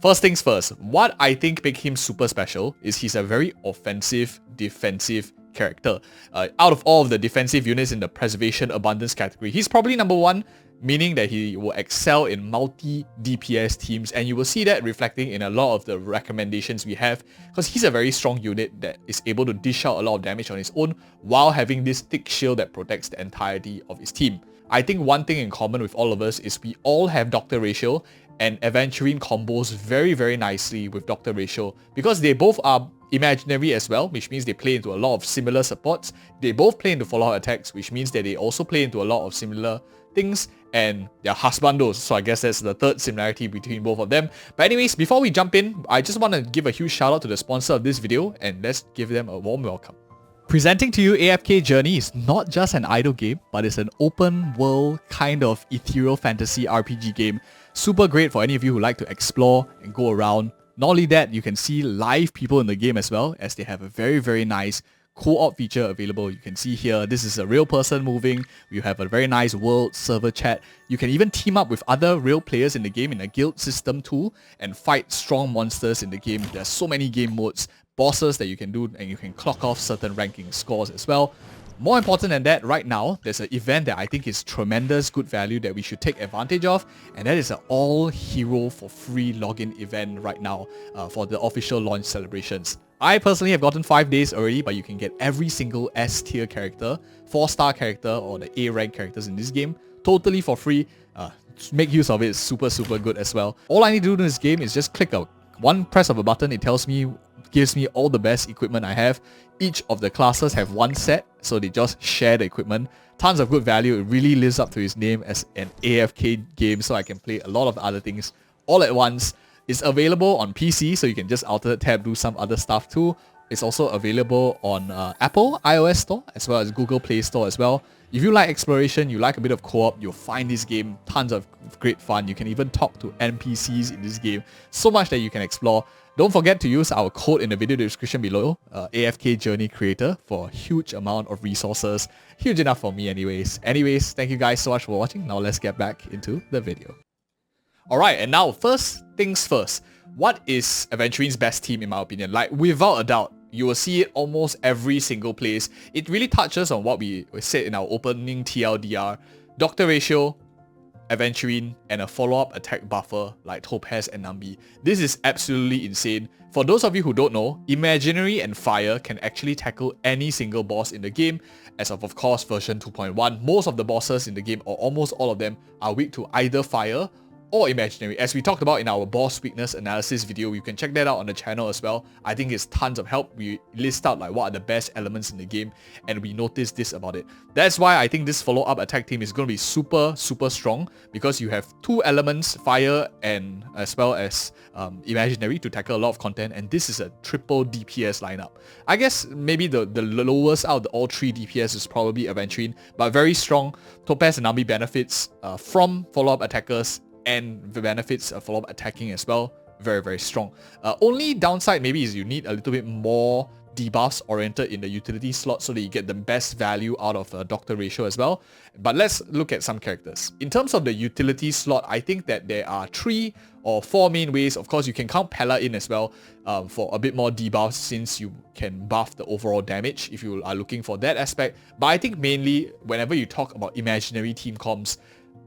First things first, what I think makes him super special is he's a very offensive, defensive character. Out of all of the defensive units in the preservation abundance category, he's probably number one, meaning that he will excel in multi-DPS teams, and you will see that reflecting in a lot of the recommendations we have, because he's a very strong unit that is able to dish out a lot of damage on his own while having this thick shield that protects the entirety of his team. I think one thing in common with all of us is we all have Doctor Ratio, and Aventurine combos very, very nicely with Doctor Ratio because they both are imaginary as well, which means they play into a lot of similar supports. They both play into follow-up attacks, which means that they also play into a lot of similar things, and they're husbandos, so I guess that's the third similarity between both of them. But anyways, before we jump in, I just want to give a huge shout out to the sponsor of this video, and let's give them a warm welcome. Presenting to you AFK Journey is not just an idle game, but it's an open world kind of ethereal fantasy RPG game. Super great for any of you who like to explore and go around. Not only that, you can see live people in the game as well, as they have a very, very nice co-op feature available. You can see here, this is a real person moving. You have a very nice world server chat. You can even team up with other real players in the game in a guild system too, and fight strong monsters in the game. There's so many game modes, bosses that you can do, and you can clock off certain ranking scores as well. More important than that, right now, there's an event that I think is tremendous good value that we should take advantage of, and that is an all-hero for free login event right now for the official launch celebrations. I personally have gotten 5 days already, but you can get every single S tier character, 4-star character, or the A rank characters in this game totally for free. Make use of it, it's super, super good as well. All I need to do in this game is just click one press of a button. It gives me all the best equipment I have. Each of the classes have one set, so they just share the equipment. Tons of good value. It really lives up to its name as an AFK game, so I can play a lot of other things all at once. It's available on PC, so you can just alternate tab, do some other stuff too. It's also available on Apple iOS Store, as well as Google Play Store as well. If you like exploration, you like a bit of co-op, you'll find this game tons of great fun. You can even talk to NPCs in this game. So much that you can explore. Don't forget to use our code in the video description below, AFK Journey Creator, for a huge amount of resources. Huge enough for me anyways. Thank you guys so much for watching. Now let's get back into the video. Alright, and now first things first. What is Aventurine's best team in my opinion? Like, without a doubt, you will see it almost every single place. It really touches on what we said in our opening TLDR. Doctor Ratio, Aventurine, and a follow-up attack buffer like Topaz and Nambi. This is absolutely insane. For those of you who don't know, Imaginary and Fire can actually tackle any single boss in the game. As of course, version 2.1, most of the bosses in the game, or almost all of them, are weak to either Fire or Imaginary. As we talked about in our boss weakness analysis video, you can check that out on the channel as well. I think it's tons of help. We list out like what are the best elements in the game, and we noticed this about it. That's why I think this follow-up attack team is going to be super, super strong, because you have two elements, Fire and as well as Imaginary, to tackle a lot of content, and this is a triple DPS lineup. I guess maybe the lowest out of all three DPS is probably Aventurine, but very strong. Topaz and Nambi benefits from follow-up attackers, and the benefits of follow-up attacking as well. Very, very strong. Only downside maybe is you need a little bit more debuffs oriented in the utility slot so that you get the best value out of Doctor Ratio as well. But let's look at some characters. In terms of the utility slot, I think that there are 3 or 4 main ways. Of course, you can count Pella in as well for a bit more debuffs, since you can buff the overall damage if you are looking for that aspect. But I think mainly whenever you talk about Imaginary team comps,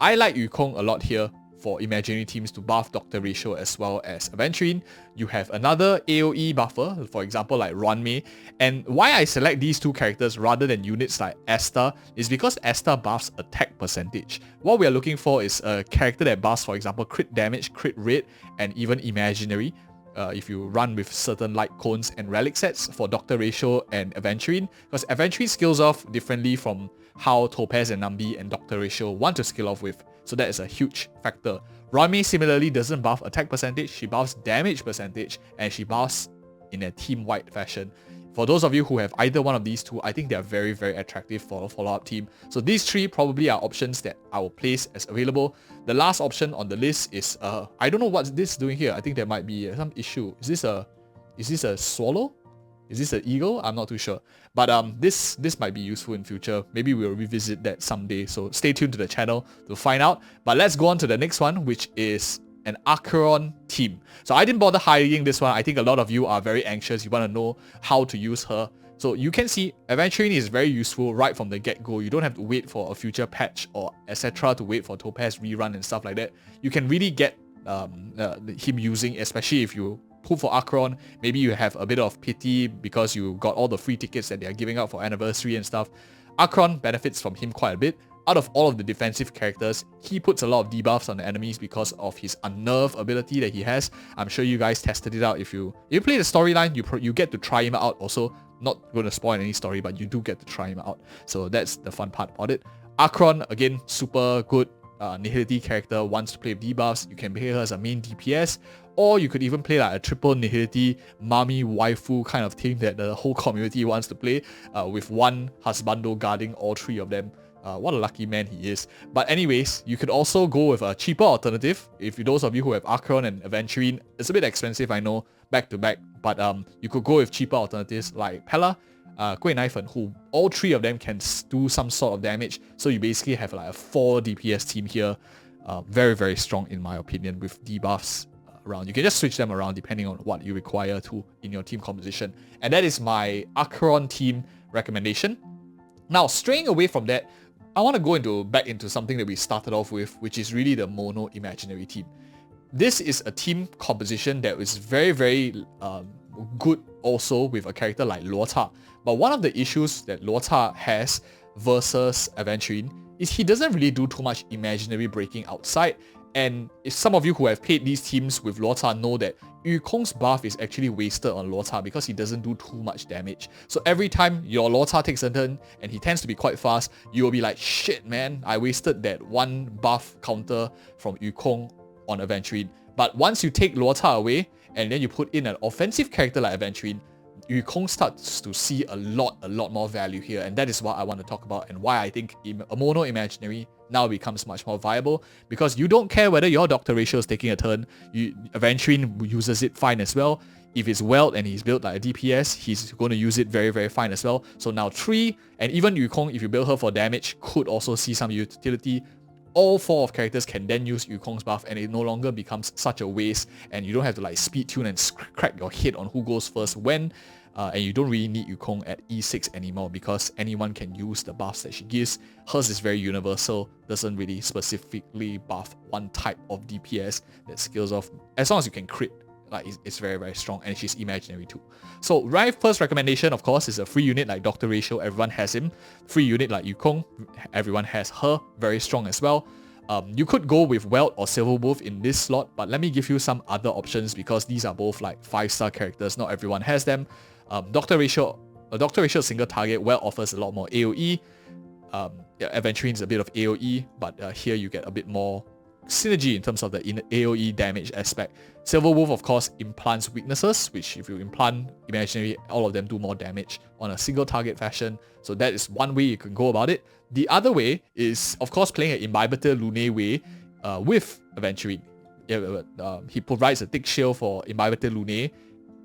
I like Yukong a lot here for Imaginary teams to buff Doctor Ratio as well as Aventurine. You have another AoE buffer, for example like Ruanmei. And why I select these two characters rather than units like Asta is because Asta buffs attack percentage. What we are looking for is a character that buffs, for example, crit damage, crit rate, and even Imaginary. If you run with certain light cones and relic sets for Doctor Ratio and Aventurine, because Aventurine scales off differently from how Topaz and Nambi and Doctor Ratio want to scale off with. So that is a huge factor. Ruanmei similarly doesn't buff attack percentage, she buffs damage percentage, and she buffs in a team-wide fashion. For those of you who have either one of these two, I think they are very, very attractive for a follow-up team. So these 3 probably are options that I will place as available. The last option on the list is, I don't know what this is doing here. I think there might be some issue. Is this a swallow? Is this an eagle? I'm not too sure. But this might be useful in future. Maybe we'll revisit that someday. So stay tuned to the channel to find out. But let's go on to the next one, which is an Acheron team. So I didn't bother hiding this one. I think a lot of you are very anxious. You want to know how to use her. So you can see Aventurine is very useful right from the get-go. You don't have to wait for a future patch or etc. to wait for Topaz rerun and stuff like that. You can really get him using, especially if you pull for Acheron. Maybe you have a bit of pity because you got all the free tickets that they are giving out for anniversary and stuff. Acheron benefits from him quite a bit. Out of all of the defensive characters, he puts a lot of debuffs on the enemies because of his unnerve ability that he has. I'm sure you guys tested it out. If you play the storyline, you get to try him out also. Not going to spoil any story, but you do get to try him out. So that's the fun part about it. Acheron, again, super good nihility character, wants to play with debuffs. You can play her as a main DPS, or you could even play like a triple nihility mommy waifu kind of thing that the whole community wants to play, with one husbando guarding all three of them. What a lucky man he is. But anyways, you could also go with a cheaper alternative. If those of you who have Acheron and Aventurine, it's a bit expensive, I know, back to back, but you could go with cheaper alternatives like Pella, Gui Naifen, who all three of them can do some sort of damage. So you basically have like a 4 DPS team here. Very, very strong in my opinion, with debuffs around. You can just switch them around depending on what you require to in your team composition. And that is my Acheron team recommendation. Now, straying away from that, I want to go back into something that we started off with, which is really the mono imaginary team. This is a team composition that is very, very good also with a character like Luocha. But one of the issues that Luocha has versus Aventurine is he doesn't really do too much imaginary breaking outside. And if some of you who have played these teams with Luocha know that Yukong's buff is actually wasted on Luocha because he doesn't do too much damage. So every time your Luocha takes a turn, and he tends to be quite fast, you will be like, shit man, I wasted that one buff counter from Yukong on Aventurine. But once you take Luocha away, and then you put in an offensive character like Aventurine, Yukong starts to see a lot more value here, and that is what I want to talk about, and why I think a mono imaginary now becomes much more viable, because you don't care whether your doctor ratio is taking a turn. Aventurine uses it fine as well. If it's Weld and he's built like a DPS, he's going to use it very, very fine as well. So now 3, and even Yukong, if you build her for damage, could also see some utility. All 4 of characters can then use Yukong's buff, and it no longer becomes such a waste, and you don't have to like speed tune and crack your head on who goes first when, and you don't really need Yukong at E6 anymore because anyone can use the buffs that she gives. Hers is very universal, doesn't really specifically buff one type of DPS that scales off. As long as you can crit, like it's very, very strong, and she's imaginary too. So my first recommendation, of course, is a free unit like Dr. Ratio. Everyone has him. Free unit like Yukong, everyone has her. Very strong as well. You could go with Weld or Silverwolf in this slot, but let me give you some other options because these are both like 5-star characters. Not everyone has them. Dr. Ratio single target. Weld offers a lot more AoE. Aventurine is a bit of AoE, but here you get a bit more synergy in terms of the AoE damage aspect. Silverwolf, of course, implants weaknesses, which if you implant imaginary, all of them do more damage on a single target fashion. So that is one way you can go about it. The other way is, of course, playing an Imbibitor Lunae way with Aventurine. He provides a thick shield for Imbibitor Lunae,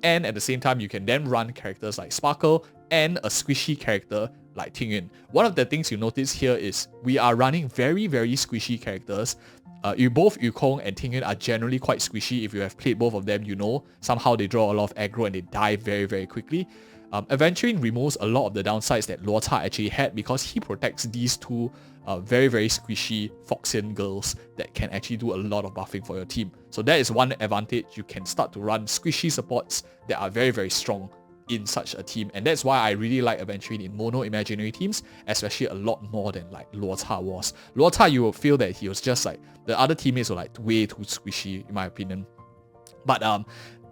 and at the same time, you can then run characters like Sparkle and a squishy character like Tingyun. One of the things you notice here is we are running very, very squishy characters. Both Yukong and Tingyun are generally quite squishy. If you have played both of them, you know somehow they draw a lot of aggro and they die very, very quickly. Aventurine removes a lot of the downsides that Luocha actually had because he protects these two very, very squishy Foxian girls that can actually do a lot of buffing for your team. So that is one advantage. You can start to run squishy supports that are very, very strong in such a team, and that's why I really like Aventurine in mono imaginary teams, especially a lot more than like Luocha was. Luocha, you will feel that he was just like, the other teammates were like way too squishy in my opinion. But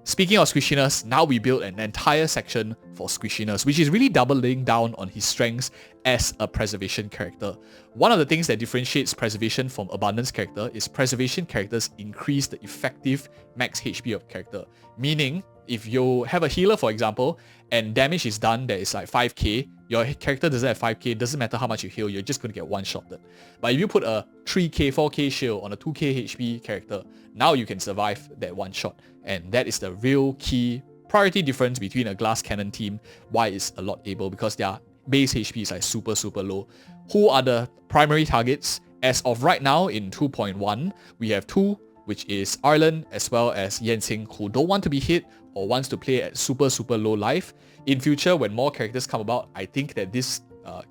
speaking of squishiness, now we built an entire section for squishiness, which is really doubling down on his strengths as a preservation character. One of the things that differentiates preservation from abundance character is preservation characters increase the effective max HP of character, meaning if you have a healer, for example, and damage is done that is like 5k, your character doesn't have 5k, doesn't matter how much you heal, you're just going to get one-shotted. But if you put a 3k, 4k shield on a 2k HP character, now you can survive that one-shot. And that is the real key priority difference between a glass cannon team, why it's a lot able, because their base HP is like super, super low. Who are the primary targets? As of right now in 2.1, we have 2 which is Arlen as well as Yensing, who don't want to be hit or wants to play at super low life. In future, when more characters come about, I think that this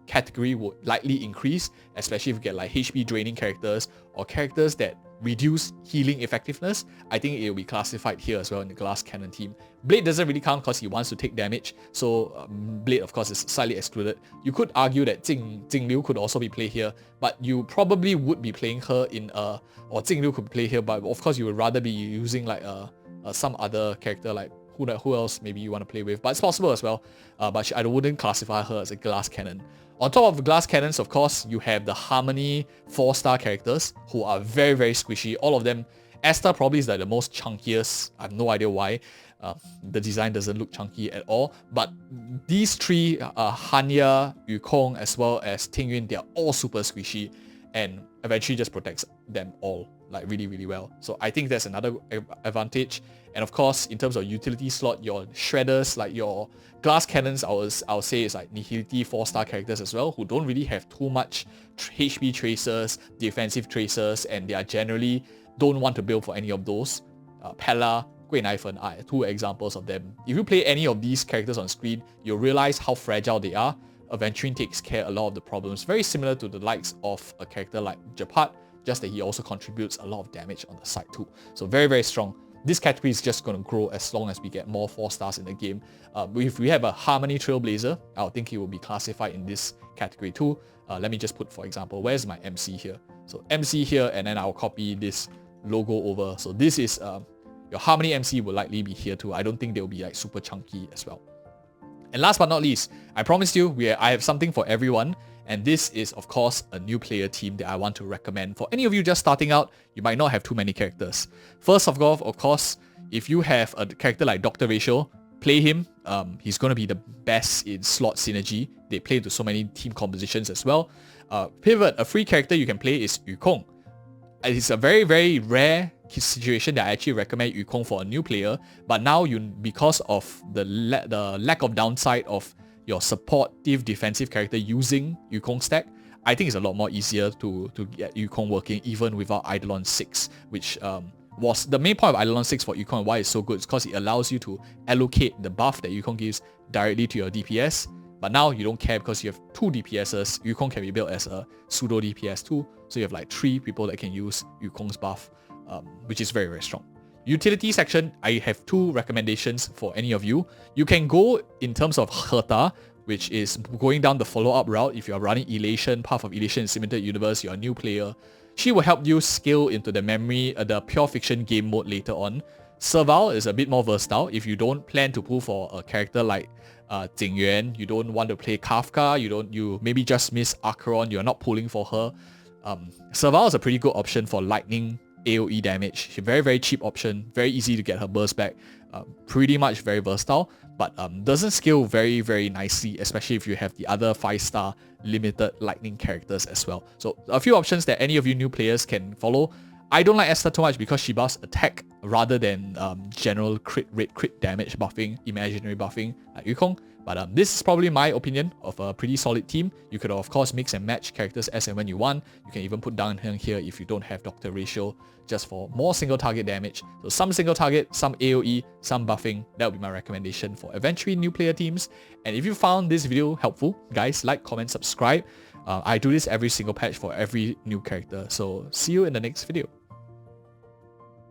category would likely increase, especially if you get like HP draining characters or characters that reduce healing effectiveness. I think it will be classified here as well in the Glass Cannon team. Blade doesn't really count because he wants to take damage, so Blade of course is slightly excluded. You could argue that Jing Liu could also be played here, but you probably would be playing her in or Jing Liu could play here, but of course you would rather be using like some other character like who else maybe you want to play with, but it's possible as well. But I wouldn't classify her as a Glass Cannon. On top of the Glass Cannons, of course, you have the Harmony 4-star characters who are very squishy. All of them. Esther probably is like the most chunkiest. I have no idea why. The design doesn't look chunky at all. But these three, Hanya, Yukong, as well as Tingyun, they are all super squishy, and Aventurine just protects them all like really well. So I think that's another advantage. And of course, in terms of utility slot, your shredders, like your Glass Cannons, I'll say is like Nihility 4-star characters as well, who don't really have too much HP tracers, defensive tracers, and they are generally don't want to build for any of those. Pella, Gui Naifen are two examples of them. If you play any of these characters on screen, you'll realize how fragile they are. Aventurine takes care a lot of the problems, very similar to the likes of a character like Japat, just that he also contributes a lot of damage on the side too. So very strong. This category is just going to grow as long as we get more 4-stars in the game. If we have a Harmony Trailblazer, I think he will be classified in this category too. Let me just put, for example, where's my MC here? So MC here, and then I'll copy this logo over. So this is your Harmony MC will likely be here too. I don't think they'll be like super chunky as well. And last but not least, I promised you I have something for everyone. And this is, of course, a new player team that I want to recommend. For any of you just starting out, you might not have too many characters. First of all, of course, if you have a character like Dr. Ratio, play him. He's going to be the best in slot synergy. They play to so many team compositions as well. Pivot, a free character you can play is Yukong. It's a very rare situation that I actually recommend Yukong for a new player. But now, because of the lack of downside of your supportive defensive character using Yukong stack, I think it's a lot more easier to get Yukong working even without Eidolon 6, which was the main point of Eidolon 6 for Yukong. Why it's so good is because it allows you to allocate the buff that Yukong gives directly to your DPS. But now you don't care because you have 2 DPSs. Yukong can be built as a pseudo DPS too, so you have like 3 people that can use Yukong's buff, which is very strong. Utility section, I have 2 recommendations for any of you. You can go in terms of Herta, which is going down the follow-up route. If you're running Elation, Path of Elation in Simulated Universe, you're a new player. She will help you scale into the pure fiction game mode later on. Serval is a bit more versatile. If you don't plan to pull for a character like Jing Yuan, you don't want to play Kafka, you maybe just miss Acheron, you're not pulling for her. Serval is a pretty good option for lightning AoE damage. Very cheap option, very easy to get her burst back, pretty much very versatile, but doesn't scale very nicely, especially if you have the other 5-star limited lightning characters as well. So a few options that any of you new players can follow. I don't like Esther too much because she buffs attack rather than general crit damage buffing, imaginary buffing like Yukong. But this is probably my opinion of a pretty solid team. You could of course mix and match characters as and when you want. You can even put down here if you don't have Dr. Ratio, just for more single target damage. So some single target, some AoE, some buffing. That would be my recommendation for Aventurine new player teams. And if you found this video helpful, guys, like, comment, subscribe. I do this every single patch for every new character. So see you in the next video.